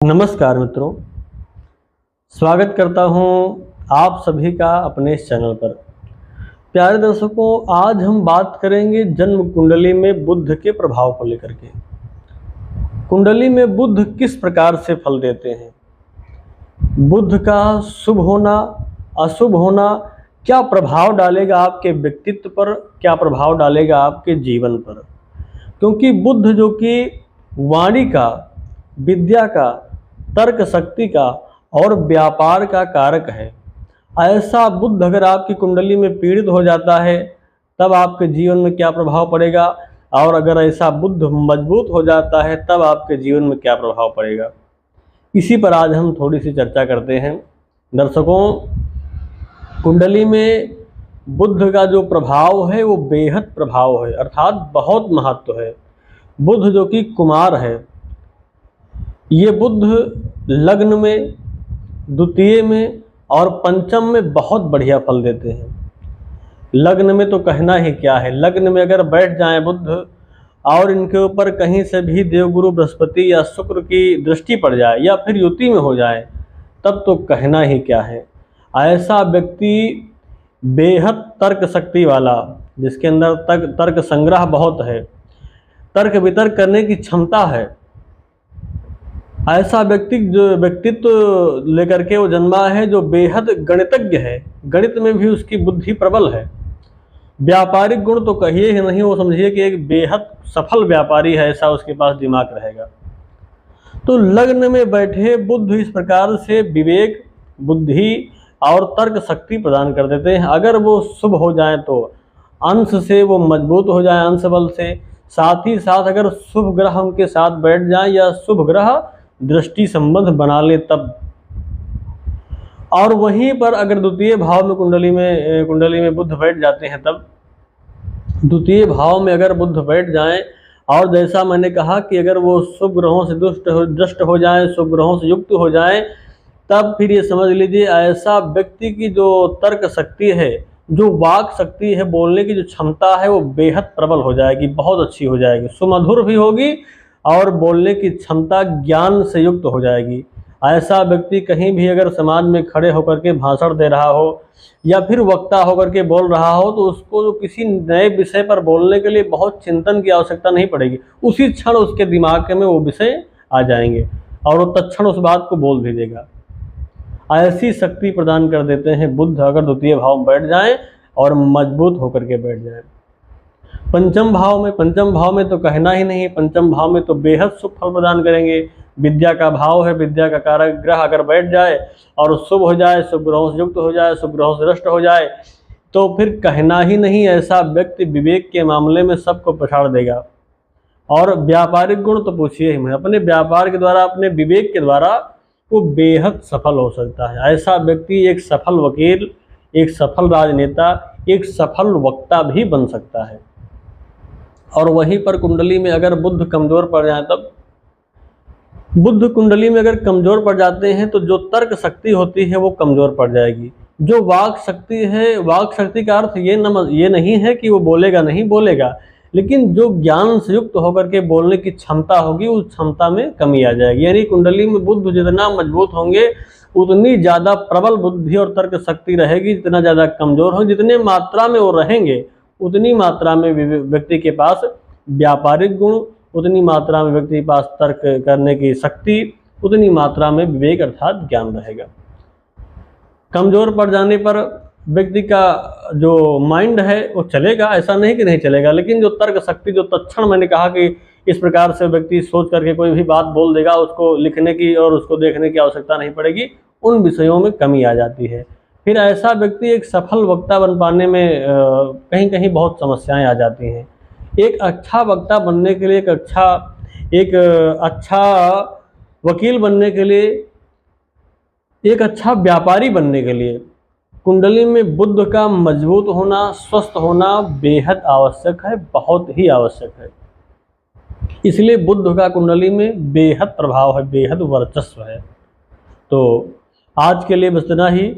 नमस्कार मित्रों, स्वागत करता हूं आप सभी का अपने इस चैनल पर। प्यारे दर्शकों, आज हम बात करेंगे जन्म कुंडली में बुध के प्रभाव को लेकर के। कुंडली में बुध किस प्रकार से फल देते हैं, बुध का शुभ होना अशुभ होना क्या प्रभाव डालेगा आपके व्यक्तित्व पर, क्या प्रभाव डालेगा आपके जीवन पर। क्योंकि बुध जो कि वाणी का, विद्या का, तर्क शक्ति का और व्यापार का कारक है, ऐसा बुध अगर आपकी कुंडली में पीड़ित हो जाता है तब आपके जीवन में क्या प्रभाव पड़ेगा, और अगर ऐसा बुध मजबूत हो जाता है तब आपके जीवन में क्या प्रभाव पड़ेगा। इसी पर आज हम थोड़ी सी चर्चा करते हैं। दर्शकों, कुंडली में बुध का जो प्रभाव है वो बेहद प्रभाव है, अर्थात बहुत महत्व है। बुध जो कि कुमार है, ये बुध लग्न में, द्वितीय में और पंचम में बहुत बढ़िया फल देते हैं। लग्न में तो कहना ही क्या है, लग्न में अगर बैठ जाएं बुध और इनके ऊपर कहीं से भी देवगुरु बृहस्पति या शुक्र की दृष्टि पड़ जाए या फिर युति में हो जाए तब तो कहना ही क्या है। ऐसा व्यक्ति बेहद तर्क शक्ति वाला, जिसके अंदर तर्क संग्रह बहुत है, तर्क वितर्क करने की क्षमता है, ऐसा व्यक्ति जो व्यक्तित्व लेकर के वो जन्मा है, जो बेहद गणितज्ञ है, गणित में भी उसकी बुद्धि प्रबल है। व्यापारिक गुण तो कहिए ही नहीं, वो समझिए कि एक बेहद सफल व्यापारी है, ऐसा उसके पास दिमाग रहेगा। तो लग्न में बैठे बुध इस प्रकार से विवेक, बुद्धि और तर्क शक्ति प्रदान कर देते हैं। अगर वो शुभ हो जाए तो अंश से वो मजबूत हो जाए, अंश बल से, साथ ही साथ अगर शुभ ग्रह उनके साथ बैठ जाए या शुभ ग्रह दृष्टि संबंध बना ले तब। और वहीं पर अगर द्वितीय भाव में कुंडली में बुध बैठ जाते हैं तब, द्वितीय भाव में अगर बुध बैठ जाएं और जैसा मैंने कहा कि अगर वो शुभ ग्रहों से दृष्ट हो जाएं, शुभ ग्रहों से युक्त हो जाएं, तब फिर ये समझ लीजिए ऐसा व्यक्ति की जो तर्क शक्ति है, जो वाक शक्ति है, बोलने की जो क्षमता है वो बेहद प्रबल हो जाएगी, बहुत अच्छी हो जाएगी, सुमधुर भी होगी और बोलने की क्षमता ज्ञान से युक्त हो जाएगी। ऐसा व्यक्ति कहीं भी अगर समाज में खड़े होकर के भाषण दे रहा हो या फिर वक्ता होकर के बोल रहा हो तो उसको जो किसी नए विषय पर बोलने के लिए बहुत चिंतन की आवश्यकता नहीं पड़ेगी, उसी क्षण उसके दिमाग में वो विषय आ जाएंगे और वो तत्क्षण उस बात को बोल भी देगा। ऐसी शक्ति प्रदान कर देते हैं बुध अगर द्वितीय भाव में बैठ जाएं और मजबूत होकर के बैठ जाएं। पंचम भाव में तो कहना ही नहीं, पंचम भाव में तो बेहद सुख फल प्रदान करेंगे। विद्या का भाव है, विद्या का कारक ग्रह अगर बैठ जाए और शुभ हो जाए, शुभ ग्रहों से युक्त हो जाए, शुभ ग्रहों से नष्ट हो जाए तो फिर कहना ही नहीं, ऐसा व्यक्ति विवेक के मामले में सबको पछाड़ देगा। और व्यापारिक गुण तो पूछिए ही, अपने व्यापार के द्वारा, अपने विवेक के द्वारा वो बेहद सफल हो सकता है। ऐसा व्यक्ति एक सफल वकील, एक सफल राजनेता, एक सफल वक्ता भी बन सकता है। और वहीं पर कुंडली में अगर बुध कमजोर पड़ जाए तब, बुध कुंडली में अगर कमजोर पड़ जाते हैं तो जो तर्क शक्ति होती है वो कमजोर पड़ जाएगी। जो वाक शक्ति है, वाक शक्ति का अर्थ ये नहीं है कि वो बोलेगा नहीं, बोलेगा, लेकिन जो ज्ञान से युक्त होकर के बोलने की क्षमता होगी उस क्षमता में कमी आ जाएगी। यानी कुंडली में बुध जितना मजबूत होंगे उतनी ज़्यादा प्रबल बुद्धि और तर्क शक्ति रहेगी, जितना ज़्यादा कमजोर हो, जितने मात्रा में वो रहेंगे उतनी मात्रा में व्यक्ति के पास व्यापारिक गुण, उतनी मात्रा में व्यक्ति के पास तर्क करने की शक्ति, उतनी मात्रा में विवेक अर्थात ज्ञान रहेगा। कमजोर पड़ जाने पर व्यक्ति का जो माइंड है वो चलेगा, ऐसा नहीं कि नहीं चलेगा, लेकिन जो तर्क शक्ति, जो तत्क्षण मैंने कहा कि इस प्रकार से व्यक्ति सोच करके कोई भी बात बोल देगा, उसको लिखने की और उसको देखने की आवश्यकता नहीं पड़ेगी, उन विषयों में कमी आ जाती है। फिर ऐसा व्यक्ति एक सफल वक्ता बन पाने में कहीं कहीं बहुत समस्याएं आ जाती हैं। एक अच्छा वक्ता बनने के लिए, एक अच्छा वकील बनने के लिए, एक अच्छा व्यापारी बनने के लिए कुंडली में बुध का मजबूत होना, स्वस्थ होना बेहद आवश्यक है, बहुत ही आवश्यक है। इसलिए बुध का कुंडली में बेहद प्रभाव है, बेहद वर्चस्व है। तो आज के लिए बस इतना ही।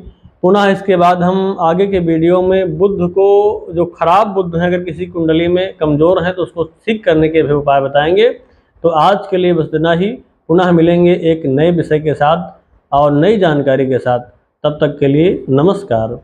पुनः इसके बाद हम आगे के वीडियो में बुध को, जो खराब बुध है अगर किसी कुंडली में कमज़ोर है तो उसको ठीक करने के भी उपाय बताएंगे। तो आज के लिए बस इतना ही। पुनः मिलेंगे एक नए विषय के साथ और नई जानकारी के साथ। तब तक के लिए नमस्कार।